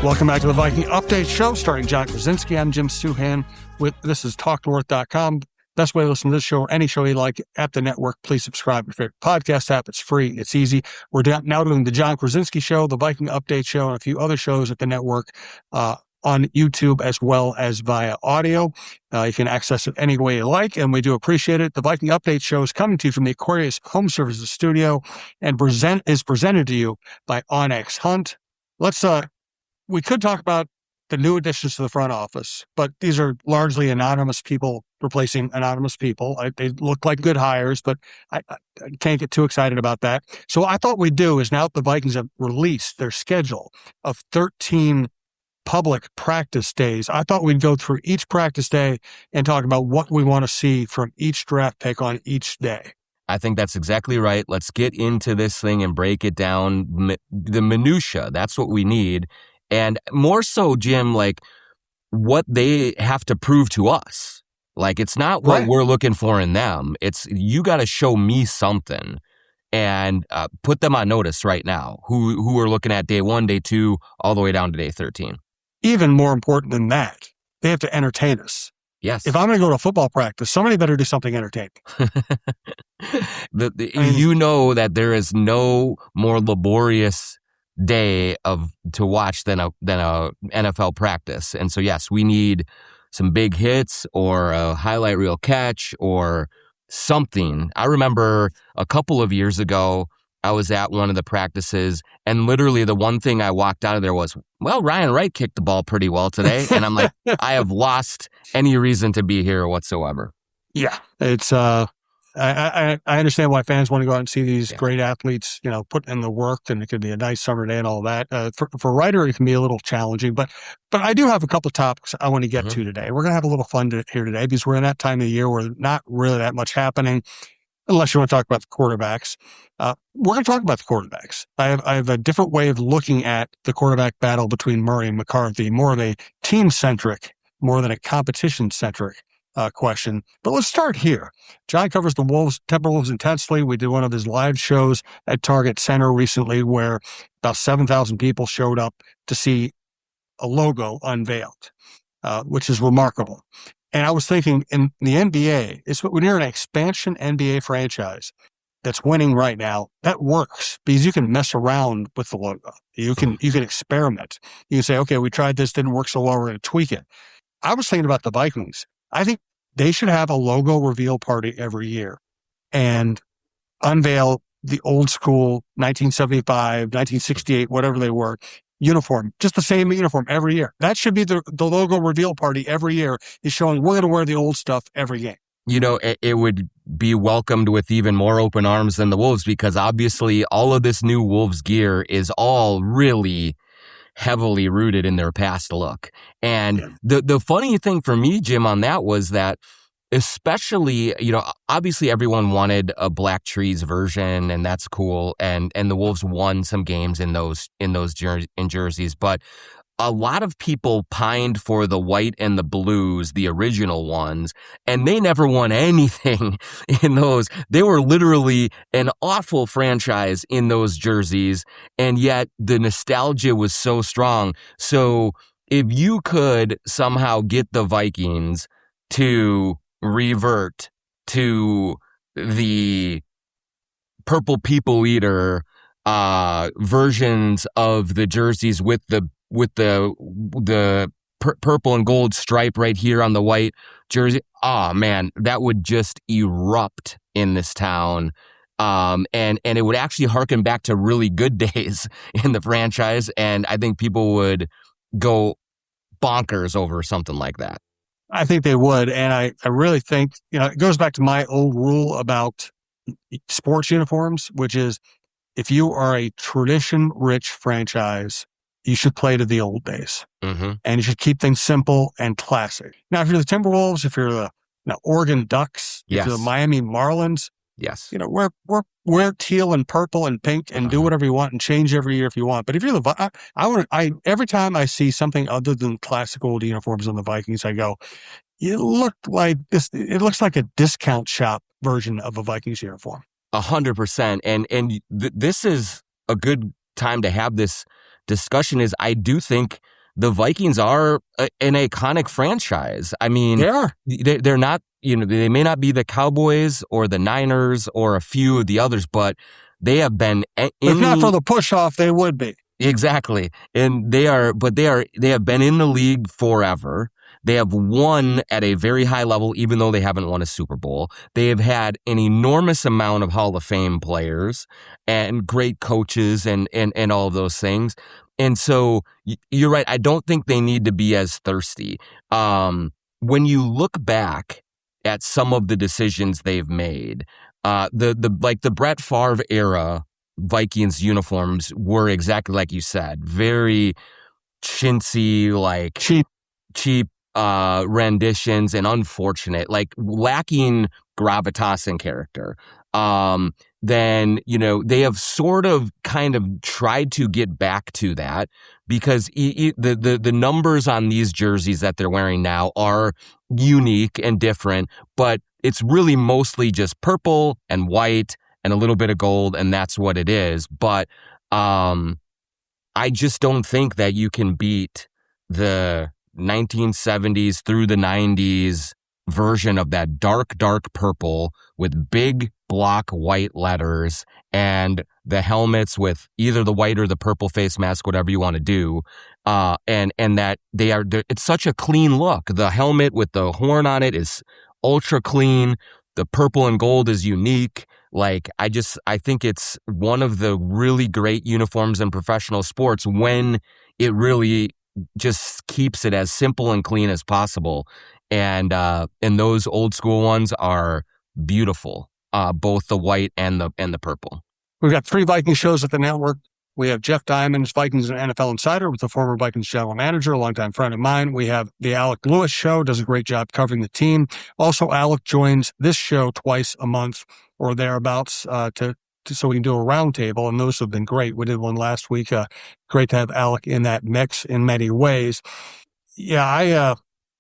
Welcome back to the Viking Update Show, starring John Krawczynski. I'm Jim Souhan. This is TalkNorth.com. Best way to listen to this show or any show you like at the network. Please subscribe to your favorite podcast app. It's free. It's easy. We're now doing the John Krawczynski Show, the Viking Update Show, and a few other shows at the network on YouTube as well as via audio. You can access it any way you like, and we do appreciate it. The Viking Update Show is coming to you from the Aquarius Home Services Studio and is presented to you by Onyx Hunt. We could talk about the new additions to the front office, but these are largely anonymous people replacing anonymous people. They look like good hires, but I can't get too excited about that. So what I thought we'd do is, now that the Vikings have released their schedule of 13 public practice days, I thought we'd go through each practice day and talk about what we want to see from each draft pick on each day. I think that's exactly right. Let's get into this thing and break it down. The minutia, that's what we need. And more so, Jim, like what they have to prove to us. Like, it's not what we're looking for in them. It's, you got to show me something and put them on notice right now, who are looking at day 1, day 2, all the way down to day 13. Even more important than that, they have to entertain us. Yes. If I'm going to go to a football practice, somebody better do something entertaining. You know that there is no more laborious day to watch than a NFL practice. And so, yes, we need some big hits or a highlight reel catch or something. I remember a couple of years ago, I was at one of the practices, and literally the one thing I walked out of there was, well, Ryan Wright kicked the ball pretty well today. And I'm like, I have lost any reason to be here whatsoever. Yeah, it's I understand why fans want to go out and see these great athletes, put in the work, and it could be a nice summer day and all that. For Ryder, it can be a little challenging, but I do have a couple of topics I want to get to today. We're going to have a little fun here today because we're in that time of the year where not really that much happening, unless you want to talk about the quarterbacks. We're going to talk about the quarterbacks. I have a different way of looking at the quarterback battle between Murray and McCarthy, more of a team-centric, more than a competition-centric question. But let's start here. John covers the Timberwolves intensely. We did one of his live shows at Target Center recently where about 7,000 people showed up to see a logo unveiled, which is remarkable. And I was thinking, in the NBA, when you're an expansion NBA franchise that's winning right now, that works because you can mess around with the logo. You can experiment. You can say, okay, we tried this, didn't work so well, we're going to tweak it. I was thinking about the Vikings. I think they should have a logo reveal party every year and unveil the old school 1975, 1968, whatever they were, uniform, just the same uniform every year. That should be the logo reveal party every year, is showing we're going to wear the old stuff every game. It would be welcomed with even more open arms than the Wolves, because obviously all of this new Wolves gear is all really heavily rooted in their past look. And the funny thing for me, Jim, on that was that, especially, obviously everyone wanted a Black Trees version, and that's cool. And the Wolves won some games in those jerseys, but a lot of people pined for the white and the blues, the original ones, and they never won anything in those. They were literally an awful franchise in those jerseys, and yet the nostalgia was so strong. So if you could somehow get the Vikings to revert to the Purple People Eater versions of the jerseys with the purple and gold stripe right here on the white jersey. Oh man, that would just erupt in this town. And it would actually harken back to really good days in the franchise. And I think people would go bonkers over something like that. I think they would. And I really think, it goes back to my old rule about sports uniforms, which is if you are a tradition-rich franchise, you should play to the old days. Mm-hmm. And you should keep things simple and classic. Now, if you're the Timberwolves, if you're the Oregon Ducks, if you're the Miami Marlins, wear teal and purple and pink and do whatever you want and change every year if you want. But if you're every time I see something other than classic old uniforms on the Vikings, I go, it looks like a discount shop version of a Vikings uniform. 100%. And this is a good time to have this discussion. Is I do think the Vikings are an iconic franchise. I mean, they're not, they may not be the Cowboys or the Niners or a few of the others, but they have been if not for the push off, they would be. Exactly. And they have been in the league forever. They have won at a very high level, even though they haven't won a Super Bowl. They have had an enormous amount of Hall of Fame players and great coaches and all of those things. And so you're right. I don't think they need to be as thirsty. When you look back at some of the decisions they've made, the Brett Favre era Vikings uniforms were exactly like you said, very chintzy, like cheap renditions and unfortunate, like lacking gravitas and character. Then, they have sort of kind of tried to get back to that because the numbers on these jerseys that they're wearing now are unique and different, but it's really mostly just purple and white and a little bit of gold, and that's what it is. But I just don't think that you can beat the 1970s through the 90s version of that dark purple with big block white letters and the helmets with either the white or the purple face mask, whatever you want to do. And that it's such a clean look. The helmet with the horn on it is ultra clean. The purple and gold is unique. Like, I think it's one of the really great uniforms in professional sports when it really just keeps it as simple and clean as possible. And those old school ones are beautiful, both the white and the purple. We've got 3 Viking shows at the network. We have Jeff Diamond's Vikings and NFL Insider with the former Vikings general manager, a longtime friend of mine. We have the Alec Lewis Show, does a great job covering the team. Also, Alec joins this show twice a month or thereabouts so we can do a roundtable, and those have been great. We did one last week. Great to have Alec in that mix in many ways. Yeah,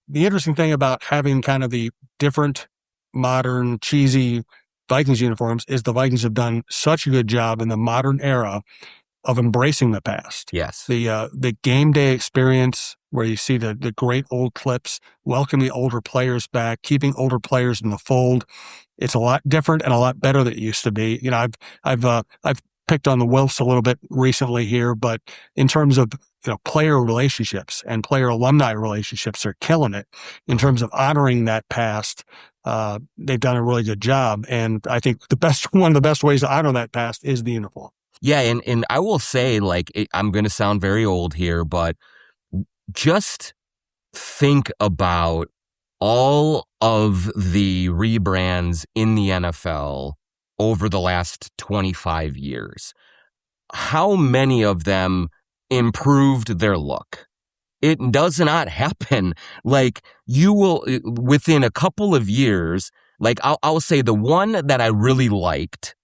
the interesting thing about having kind of the different, modern, cheesy Vikings uniforms is the Vikings have done such a good job in the modern era of embracing the past. Yes. The game day experience where you see the great old clips, welcoming older players back, keeping older players in the fold. It's a lot different and a lot better than it used to be. I've picked on the Wilfs a little bit recently here, but in terms of player relationships and player alumni relationships, they're killing it. In terms of honoring that past, they've done a really good job. And I think one of the best ways to honor that past is the uniform. Yeah, and I will say, I'm going to sound very old here, but just think about all of the rebrands in the NFL over the last 25 years. How many of them improved their look? It does not happen. Like, you will, within a couple of years, I'll say the one that I really liked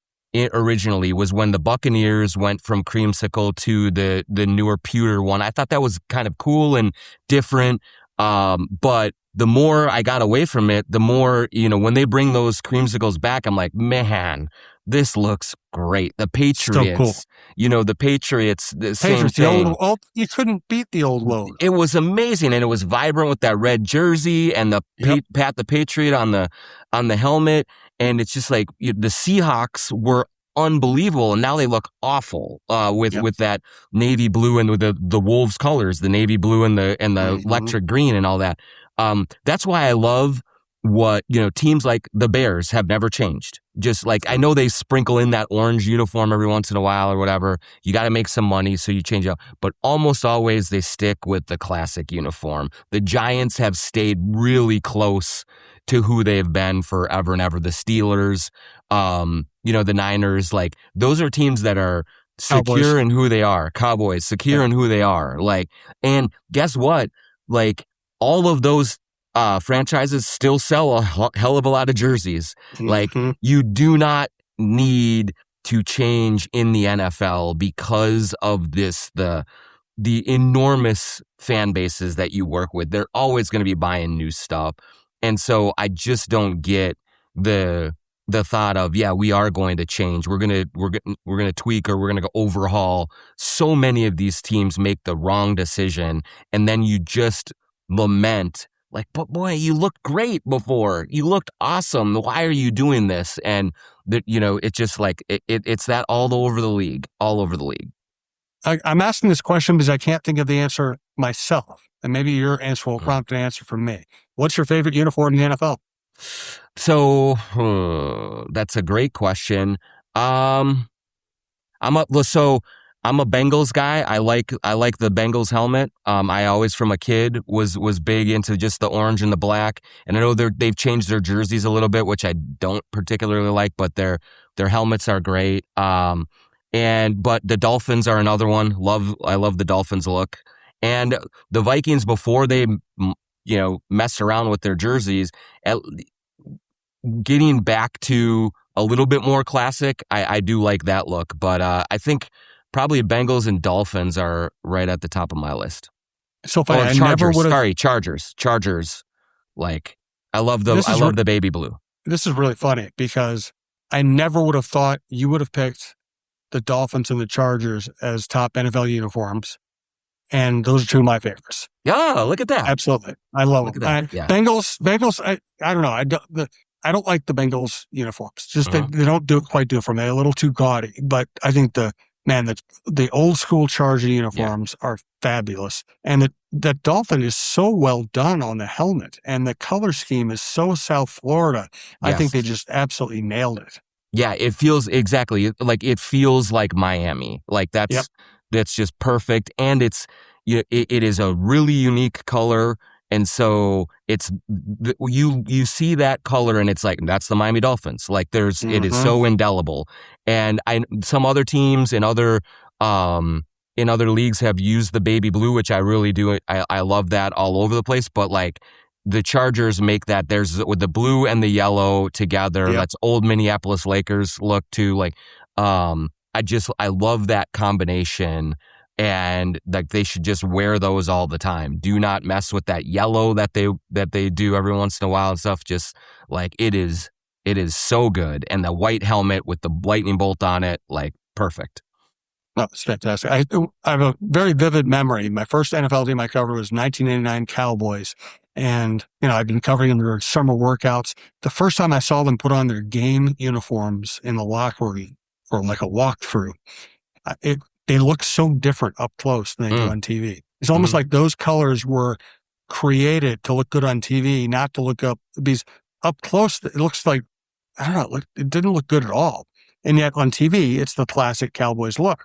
originally was when the Buccaneers went from creamsicle to the newer pewter one. I thought that was kind of cool and different. But the more I got away from it, the more, when they bring those creamsicles back, I'm like, man, this looks great. The Patriots, so cool. The Patriots, the same Patriots, thing. You couldn't beat the old logo. It was amazing, and it was vibrant with that red jersey and the Pat the Patriot on the helmet. And it's just like the Seahawks were unbelievable, and now they look awful with that navy blue and with the Wolves colors, the navy blue and the electric green and all that. That's why I love what teams like the Bears have never changed. Just like, I know they sprinkle in that orange uniform every once in a while or whatever. You got to make some money, so you change it up. But almost always they stick with the classic uniform. The Giants have stayed really close to who they've been forever and ever. The Steelers, the Niners, those are teams that are secure Cowboys. in who they are. Cowboys, secure in who they are. And guess what? All of those franchises still sell a hell of a lot of jerseys. You do not need to change in the NFL because of the enormous fan bases that you work with. They're always going to be buying new stuff. And so I just don't get the the thought of, yeah, we are going to change. We're going to tweak, or we're going to overhaul. So many of these teams make the wrong decision, and then you just lament, like, but boy, you looked great before. You looked awesome. Why are you doing this? And it's just like it's that all over the league. I'm asking this question because I can't think of the answer myself, and maybe your answer will prompt an answer from me. What's your favorite uniform in the NFL? So that's a great question. I'm a Bengals guy. I like the Bengals helmet. I always, from a kid, was big into just the orange and the black. And I know they've changed their jerseys a little bit, which I don't particularly like, but their helmets are great. But the Dolphins are another one. I love the Dolphins look. And the Vikings, before they messed around with their jerseys, getting back to a little bit more classic, I do like that look. But I think probably Bengals and Dolphins are right at the top of my list. So funny. I never would have. Sorry, Chargers. Like, I love the baby blue. This is really funny because I never would have thought you would have picked the Dolphins and the Chargers as top NFL uniforms. And those are two of my favorites. Yeah, look at that. Absolutely. I love them. Bengals, I don't know. I don't like the Bengals uniforms. Just they don't quite do it for me. They're a little too gaudy. But I think the old school Charger uniforms are fabulous. And the Dolphin is so well done on the helmet. And the color scheme is so South Florida. Yes. I think they just absolutely nailed it. Yeah, it feels exactly like Miami. Like that's just perfect. And it is a really unique color. And so you see that color and it's like, that's the Miami Dolphins. Like it is so indelible. And some other teams in other leagues have used the baby blue, which I really do. I love that all over the place. But like the Chargers make that, there's with the blue and the yellow together. Yep. That's old Minneapolis Lakers look too. Like, I love that combination. And like they should just wear those all the time. Do not mess with that yellow that they do every once in a while and stuff. Just like it is so good. And the white helmet with the lightning bolt on it, like perfect. No, it's fantastic. I have a very vivid memory. My first NFL team I covered was 1989 Cowboys. And, I've been covering their summer workouts. The first time I saw them put on their game uniforms in the locker room for like a walkthrough, they look so different up close than they do on TV. It's almost like those colors were created to look good on TV, not to look up. Because up close, it looks like, I don't know, it didn't look good at all. And yet on TV, it's the classic Cowboys look.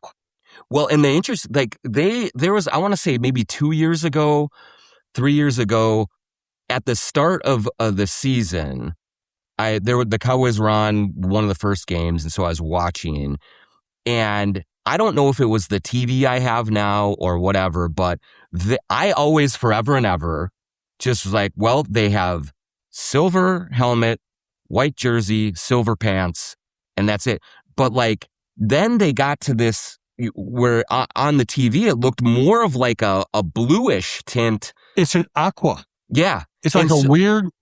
Well, and the interest, like there was, I want to say maybe 3 years ago, at the start of the season, the Cowboys were on one of the first games. And so I was watching, and I don't know if it was the TV I have now or whatever, but I always, forever and ever, just was like, well, they have silver helmet, white jersey, silver pants, and that's it. But like, then they got to this where on the TV, it looked more of like a bluish tint. It's an aqua. Yeah. It's like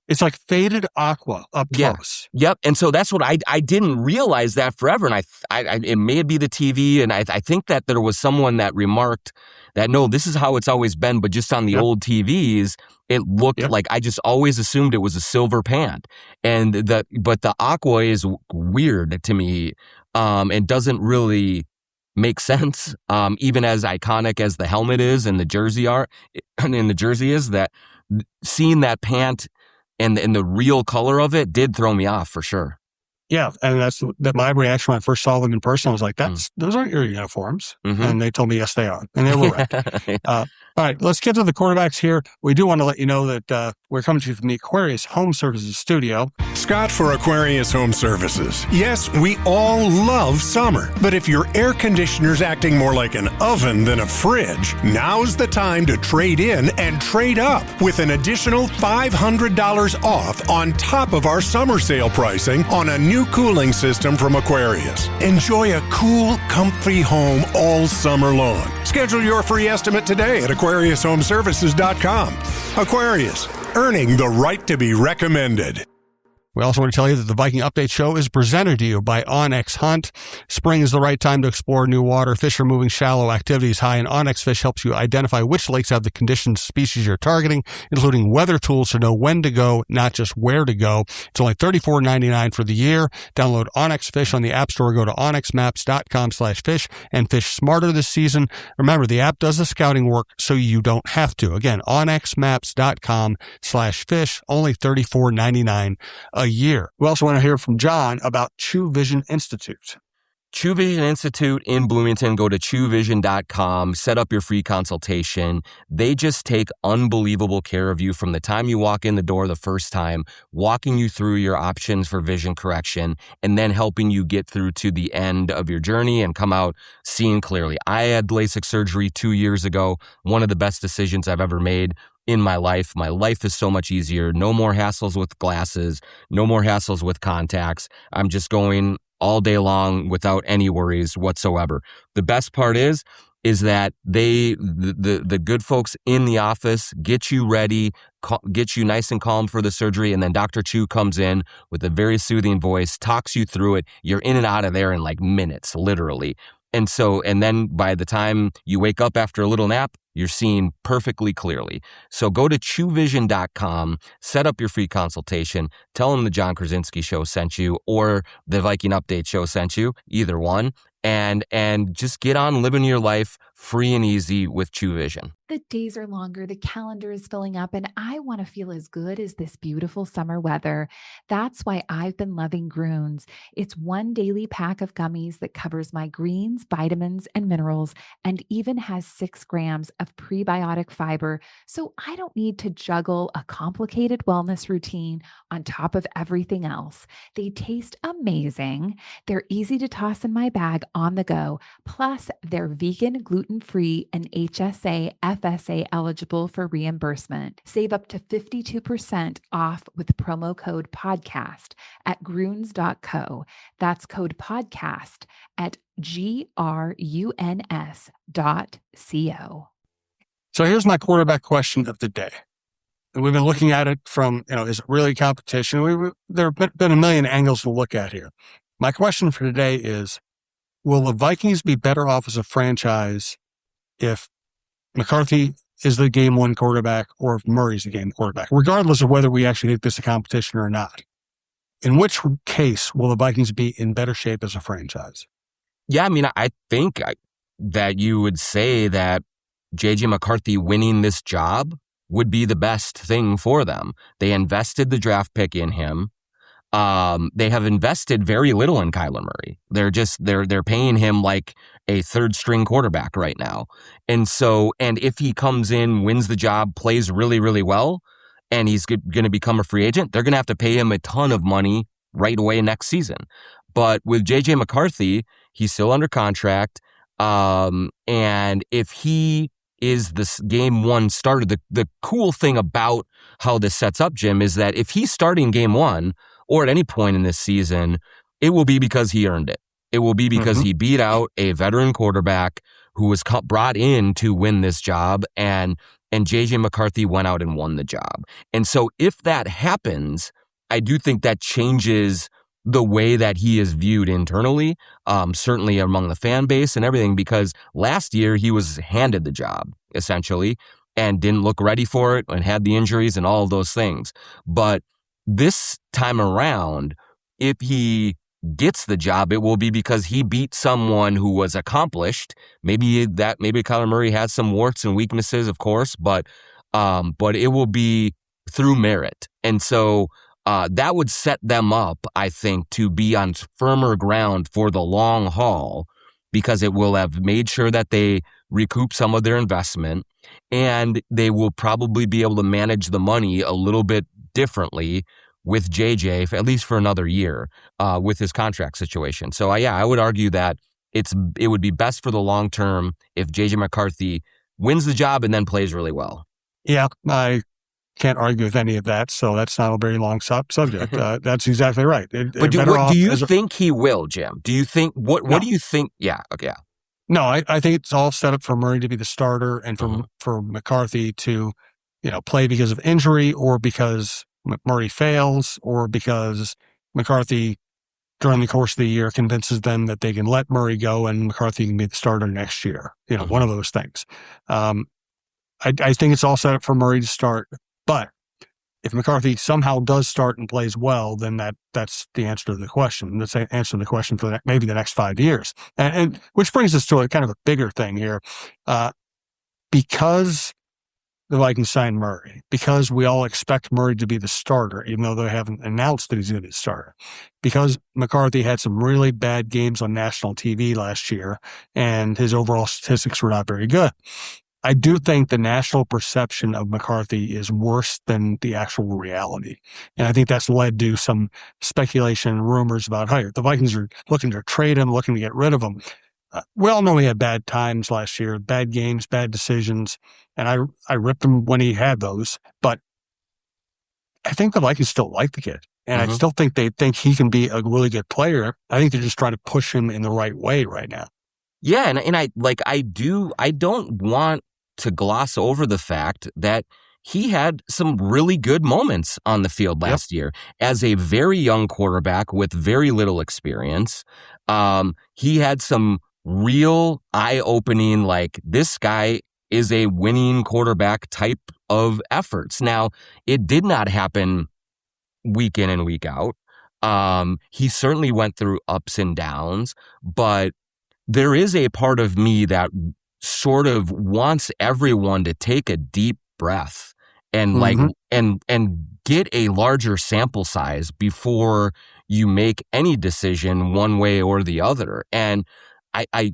it's like faded aqua up close. Yep. And so that's what I didn't realize that forever. And it may be the TV. And I think that there was someone that remarked that, no, this is how it's always been. But just on the old TVs, it looked like, I just always assumed it was a silver pant. But the aqua is weird to me, and doesn't really make sense. Even as iconic as the helmet is and the jersey is, that seeing that pant and the real color of it did throw me off for sure. Yeah, and that's my reaction when I first saw them in person. I was like, those aren't your uniforms. And they told me, yes, they are. And they were right. All right, let's get to the quarterbacks here. We do want to let you know that we're coming to you from the Aquarius Home Services studio. Scott for Aquarius Home Services. Yes, we all love summer, but if your air conditioner's acting more like an oven than a fridge, now's the time to trade in and trade up with an additional $500 off on top of our summer sale pricing on a new cooling system from Aquarius. Enjoy a cool, comfy home all summer long. Schedule your free estimate today at AquariusHomeservices.com. Aquarius, earning the right to be recommended. We also want to tell you that the Viking Update Show is presented to you by Onyx Hunt. Spring is the right time to explore new water. Fish are moving shallow, activities high, and Onyx Fish helps you identify which lakes have the conditions species you're targeting, including weather tools to know when to go, not just where to go. It's only $34.99 for the year. Download Onyx Fish on the App Store. Go to onyxmaps.com/fish and fish smarter this season. Remember, the app does the scouting work so you don't have to. Again, onyxmaps.com/fish, only $34.99 a year. We also want to hear from John about True Vision Institute. True Vision Institute in Bloomington. Go to truevision.com, set up your free consultation. They just take unbelievable care of you from the time you walk in the door the first time, walking you through your options for vision correction, and then helping you get through to the end of your journey and come out seeing clearly. I had LASIK surgery 2 years ago, one of the best decisions I've ever made in my life. My life is so much easier. No more hassles with glasses, no more hassles with contacts. I'm just going all day long without any worries whatsoever. The best part is that the good folks in the office get you ready, get you nice and calm for the surgery, and then Dr. Chu comes in with a very soothing voice, talks you through it. You're in and out of there in like minutes, literally. And then by the time you wake up after a little nap, you're seeing perfectly clearly. So go to truevision.com, set up your free consultation, tell them the John Krawczynski Show sent you or the Viking Update Show sent you, either one, and just get on living your life free and easy with True Vision. The days are longer, the calendar is filling up, and I want to feel as good as this beautiful summer weather. That's why I've been loving Groons. It's one daily pack of gummies that covers my greens, vitamins, and minerals, and even has 6 grams of prebiotic fiber, so I don't need to juggle a complicated wellness routine on top of everything else. They taste amazing. They're easy to toss in my bag on the go. Plus, they're vegan, gluten-free, and HSA, FSA eligible for reimbursement. Save up to 52% off with promo code podcast at Groons.co. That's code podcast at GRUNS.co. So here's my quarterback question of the day. And we've been looking at it from, is it really competition? There have been a million angles to look at here. My question for today is, will the Vikings be better off as a franchise if McCarthy is the game one quarterback or if Murray's the game quarterback, regardless of whether we actually think this is a competition or not? In which case will the Vikings be in better shape as a franchise? Yeah, I mean, I think that you would say that J.J. McCarthy winning this job would be the best thing for them. They invested the draft pick in him. They have invested very little in Kyler Murray. They're paying him like a third string quarterback right now. And if he comes in, wins the job, plays really, really well, and he's going to become a free agent, they're going to have to pay him a ton of money right away next season. But with J.J. McCarthy, he's still under contract. And if he is this game one starter, the cool thing about how this sets up, Jim, is that if he's starting game one or at any point in this season, it will be because he earned it. It will be because he beat out a veteran quarterback who was brought in to win this job, and J.J. McCarthy went out and won the job. And so if that happens, I do think that changes the way that he is viewed internally, certainly among the fan base and everything, because last year he was handed the job, essentially, and didn't look ready for it and had the injuries and all of those things. But this time around, if he gets the job, it will be because he beat someone who was accomplished. Maybe Kyler Murray has some warts and weaknesses, of course, but it will be through merit. And so that would set them up, I think, to be on firmer ground for the long haul, because it will have made sure that they recoup some of their investment, and they will probably be able to manage the money a little bit differently with JJ, at least for another year, with his contract situation. So I would argue that it would be best for the long term if JJ McCarthy wins the job and then plays really well. Yeah, I can't argue with any of that, so that's not a very long subject. That's exactly right. But do you think he will, Jim? Do you think, what do you think? Yeah, okay, yeah. No, I think it's all set up for Murray to be the starter and for McCarthy to, play because of injury or because Murray fails or because McCarthy, during the course of the year, convinces them that they can let Murray go and McCarthy can be the starter next year. One of those things. I think it's all set up for Murray to start. But if McCarthy somehow does start and plays well, then that's the answer to the question. That's the answer to the question for maybe the next 5 years. And which brings us to a kind of a bigger thing here. Because the Vikings signed Murray, because we all expect Murray to be the starter, even though they haven't announced that he's going to be the starter, because McCarthy had some really bad games on national TV last year and his overall statistics were not very good. I do think the national perception of McCarthy is worse than the actual reality. And I think that's led to some speculation and rumors about, hey, the Vikings are looking to trade him, looking to get rid of him. We all know he had bad times last year, bad games, bad decisions, and I ripped him when he had those. But I think the Vikings still like the kid, and I still think they think he can be a really good player. I think they're just trying to push him in the right way right now. Yeah, and I don't want to gloss over the fact that he had some really good moments on the field last year as a very young quarterback with very little experience. He had some real eye-opening, like, this guy is a winning quarterback type of efforts. Now, it did not happen week in and week out. He certainly went through ups and downs, but there is a part of me that sort of wants everyone to take a deep breath and and get a larger sample size before you make any decision one way or the other. And I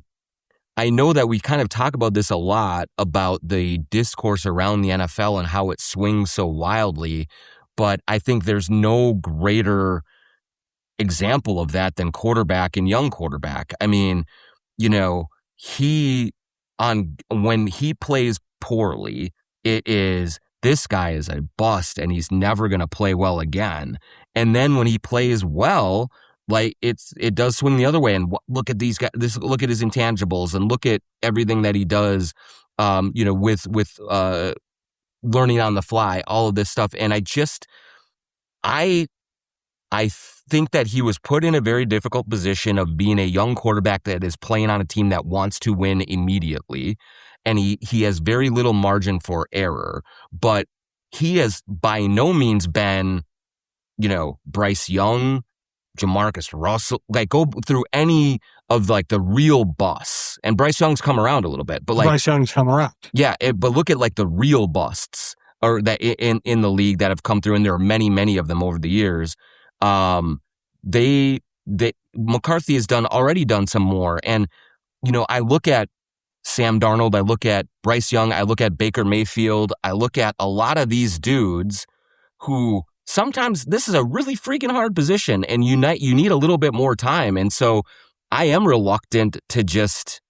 know that we kind of talk about this a lot, about the discourse around the NFL and how it swings so wildly, but I think there's no greater example of that than quarterback and young quarterback. I mean, when he plays poorly, it is, this guy is a bust and he's never going to play well again. And then when he plays well, like, it does swing the other way. And look at these guys. Look at his intangibles and look at everything that he does. With learning on the fly, all of this stuff. And I think that he was put in a very difficult position of being a young quarterback that is playing on a team that wants to win immediately. And he has very little margin for error, but he has by no means been, Bryce Young, Jamarcus Russell, like, go through any of like the real busts. And Bryce Young's come around a little bit, but like, Bryce Young's come around. Yeah. But look at like the real busts or that in the league that have come through. And there are many, many of them over the years. McCarthy has already done some more. And, I look at Sam Darnold, I look at Bryce Young, I look at Baker Mayfield, I look at a lot of these dudes who sometimes this is a really freaking hard position and you need a little bit more time. And so I am reluctant to just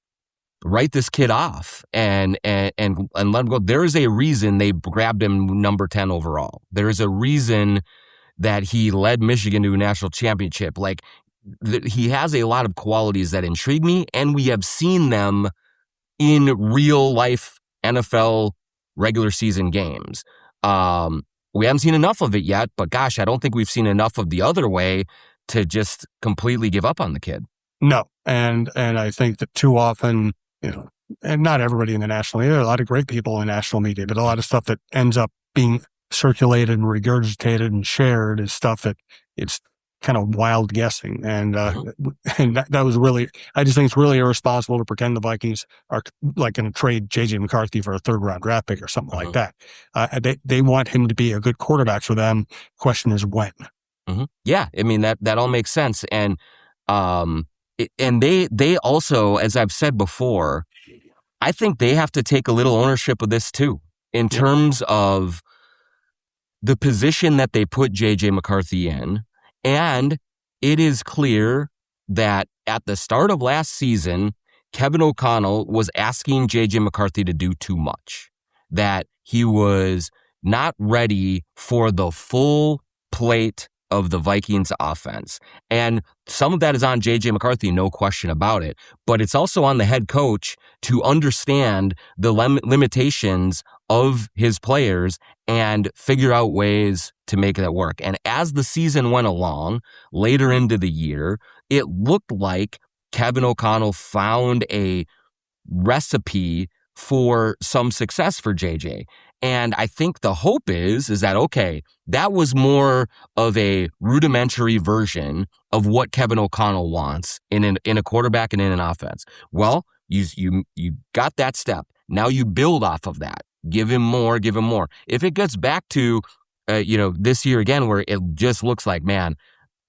write this kid off and let him go. There is a reason they grabbed him number 10 overall. There is a reason that he led Michigan to a national championship. Like, he has a lot of qualities that intrigue me, and we have seen them in real life NFL regular season games. We haven't seen enough of it yet, but gosh, I don't think we've seen enough of the other way to just completely give up on the kid. No. And I think that too often, and not everybody in the national media, there are a lot of great people in national media, but a lot of stuff that ends up being circulated and regurgitated and shared is stuff that it's kind of wild guessing. And that was really, I just think it's really irresponsible to pretend the Vikings are like going to trade JJ McCarthy for a 3rd round draft pick or something like that. They want him to be a good quarterback for them. Question is when. Yeah. I mean, that all makes sense. And, they also, as I've said before, I think they have to take a little ownership of this too, in terms of the position that they put JJ McCarthy in. And it is clear that at the start of last season, Kevin O'Connell was asking JJ McCarthy to do too much, that he was not ready for the full plate of the Vikings offense. And some of that is on JJ McCarthy, no question about it. But it's also on the head coach to understand the limitations of his players and figure out ways to make that work. And as the season went along, later into the year, it looked like Kevin O'Connell found a recipe for some success for JJ. And I think the hope is that, okay, that was more of a rudimentary version of what Kevin O'Connell wants in a quarterback and in an offense. Well, you got that step. Now you build off of that. Give him more. If it gets back to, this year again, where it just looks like, man,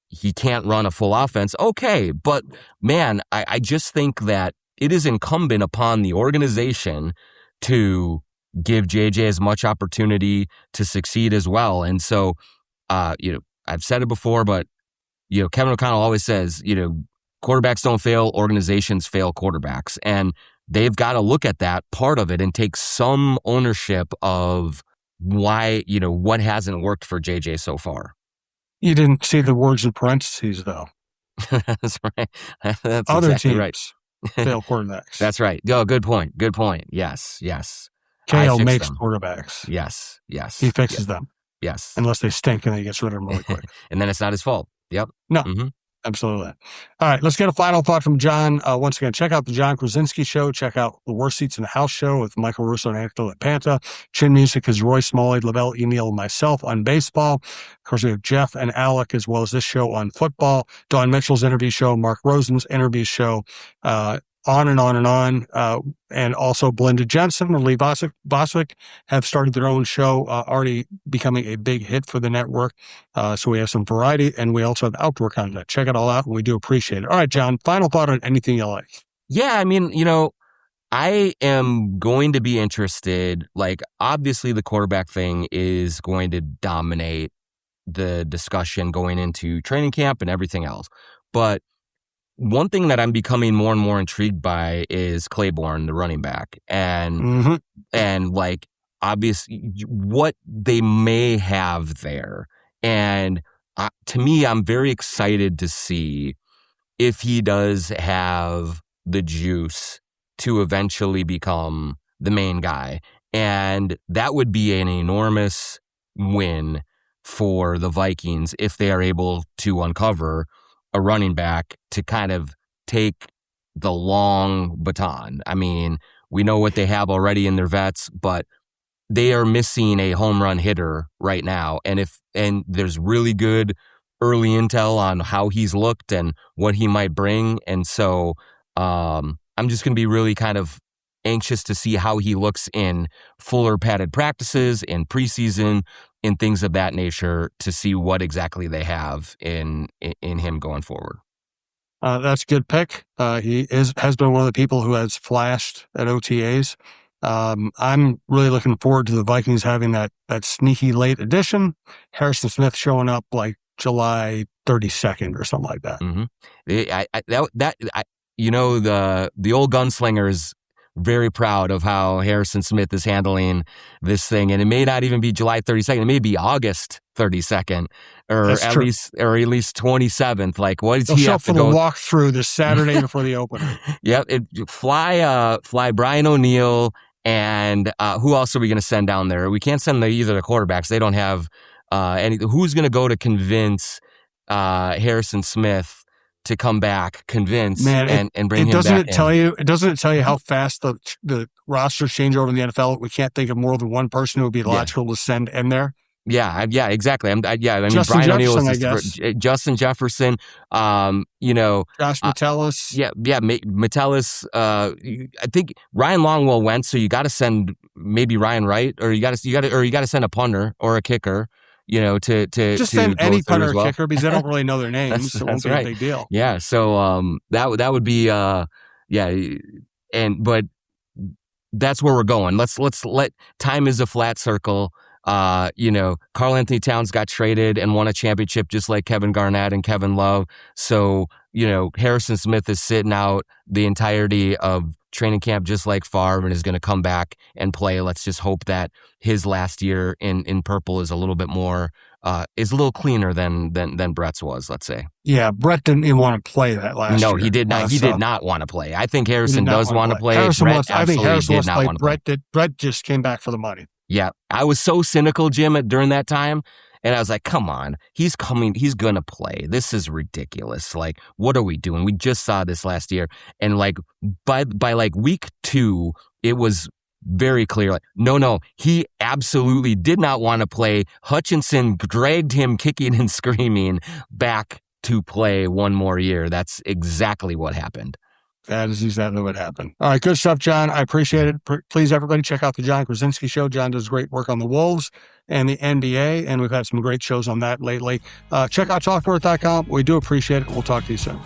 he can't run a full offense. Okay. But man, I just think that it is incumbent upon the organization to give JJ as much opportunity to succeed as well. And so, I've said it before, but, Kevin O'Connell always says, quarterbacks don't fail, organizations fail quarterbacks. And they've got to look at that part of it and take some ownership of why, what hasn't worked for JJ so far. You didn't see the words in parentheses, though. That's right. That's other exactly teams right. fail quarterbacks. That's right. Oh, good point. Yes. KO makes them. Quarterbacks. Yes. He fixes them. Yes. Unless they stink and then he gets rid of them really quick. And then it's not his fault. Yep. No. Mm-hmm. Absolutely. All right, let's get a final thought from John. Once again, check out the John Krawczynski Show. Check out the Worst Seats in the House Show with Michael Russo and Anecdote Panta. Chin Music is Roy Smalley, Lavelle Eniel, and myself on baseball. Of course, we have Jeff and Alec, as well as this show on football. Don Mitchell's interview show, Mark Rosen's interview show, on and on and on. And also Belinda Jensen and Lee Boswick have started their own show, already becoming a big hit for the network. So we have some variety, and we also have outdoor content. Check it all out, and we do appreciate it. All right, John, final thought on anything you like. Yeah, I mean, I am going to be interested. Like, obviously, the quarterback thing is going to dominate the discussion going into training camp and everything else. But one thing that I'm becoming more and more intrigued by is Claiborne, the running back, and like, obviously what they may have there. And to me, I'm very excited to see if he does have the juice to eventually become the main guy. And that would be an enormous win for the Vikings if they are able to uncover a running back to kind of take the long baton. I mean, we know what they have already in their vets, but they are missing a home run hitter right now. And there's really good early intel on how he's looked and what he might bring. And so I'm just going to be really kind of anxious to see how he looks in fuller padded practices, in preseason, in things of that nature, to see what exactly they have in him going forward. That's a good pick. He has been one of the people who has flashed at OTAs. I'm really looking forward to the Vikings having that sneaky late addition. Harrison Smith showing up like July 32nd or something like that. Mm-hmm. The old gunslingers very proud of how Harrison Smith is handling this thing. And it may not even be July 32nd. It may be August 32nd or at least 27th. Like, what does he have to go? They'll show for the walkthrough this Saturday before the opener. Yep. Fly Brian O'Neill. And who else are we going to send down there? We can't send either the quarterbacks. They don't have any. Who's going to go to convince Harrison Smith to come back, convince, and bring him back in? It doesn't tell you how fast the rosters change over in the NFL. We can't think of more than one person who would be logical to send in there. Yeah, exactly. I mean, Justin Brian O'Neill Jefferson, is Justin Jefferson. Josh Metellus. Metellus. I think Ryan Longwell went, so you got to send maybe Ryan Wright, or you got to send a punter or a kicker. To just send any punter or kicker, because they don't really know their names. That's it won't be a big deal. Yeah. So that would be but that's where we're going. Let's let time is a flat circle. Karl Anthony Towns got traded and won a championship just like Kevin Garnett and Kevin Love. So, Harrison Smith is sitting out the entirety of training camp just like Favre and is going to come back and play. Let's just hope that his last year in purple is a little bit more is a little cleaner than Brett's was, let's say. Yeah, Brett didn't even want to play that last year. No, he did not. He did not want to play. I think Harrison does want to play. I think Harrison wants to play. Brett just came back for the money. Yeah, I was so cynical, Jim, during that time. And I was like, come on, he's coming. He's going to play. This is ridiculous. Like, what are we doing? We just saw this last year. And like, by like week 2, it was very clear. Like, no, he absolutely did not want to play. Hutchinson dragged him kicking and screaming back to play one more year. That's exactly what happened. That is exactly what happened. All right, good stuff, John. I appreciate it. Please, everybody, check out the John Krawczynski Show. John does great work on the Wolves and the NBA, and we've had some great shows on that lately. Check out talksport.com. We do appreciate it. We'll talk to you soon.